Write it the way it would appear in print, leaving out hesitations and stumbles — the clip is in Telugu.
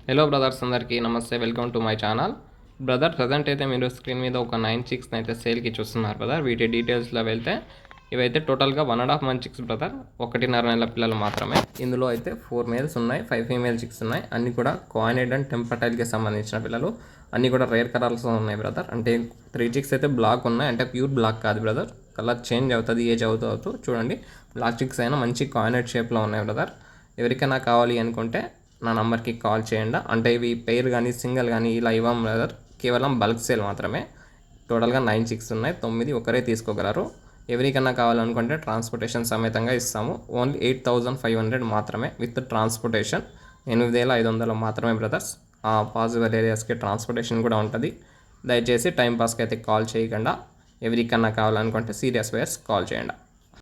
హలో బ్రదర్స్, అందరికీ నమస్తే. Welcome to my channel. Brother, present అయితే మీరు స్క్రీన్ మీద ఒక 9 చిక్స్ని అయితే సేల్కి చూస్తున్నారు బ్రదర్. వీటి డీటెయిల్స్లో వెళ్తే ఇవైతే టోటల్గా 1.5 మంత్ చిక్స్ బ్రదర్, 1.5 నెలల పిల్లలు మాత్రమే. ఇందులో అయితే 4 మేల్స్ ఉన్నాయి, 5 ఫీమేల్ చిక్స్ ఉన్నాయి. అన్నీ కూడా కాయినెడ్ అండ్ టెంపటైల్కి సంబంధించిన పిల్లలు. అన్నీ కూడా రేర్ కలర్స్ ఉన్నాయి బ్రదర్. అంటే 3 చిక్స్ అయితే బ్లాక్ ఉన్నాయి, అంటే ప్యూర్ బ్లాక్ కాదు బ్రదర్. కలర్ చేంజ్ అవుతుంది ఏజ్ అవుతూ చూడండి. బ్లాక్ చిక్స్ అయినా మంచి కాయినెడ్ షేప్లో ఉన్నాయి బ్రదర్. ఎవరికైనా కావాలి అనుకుంటే నా నంబర్కి కాల్ చేయండి. అంటే ఇవి పెయిర్ కానీ సింగిల్ కానీ ఇలా ఇవ్వం బ్రదర్, కేవలం బల్క్ సేల్ మాత్రమే. టోటల్గా 9 చిక్స్ ఉన్నాయి, 9 ఒకరే తీసుకోగలరు. ఎవరికన్నా కావాలనుకుంటే ట్రాన్స్పోర్టేషన్ సమేతంగా ఇస్తాము. ఓన్లీ 8,500 మాత్రమే విత్ ట్రాన్స్పోర్టేషన్. 8,500 మాత్రమే బ్రదర్స్. పాసిబుల్ ఏరియాస్కి ట్రాన్స్పోర్టేషన్ కూడా ఉంటుంది. దయచేసి టైంపాస్కి అయితే కాల్ చేయకుండా ఎవరికన్నా కావాలనుకుంటే సీరియస్ వేర్స్ కాల్ చేయండి.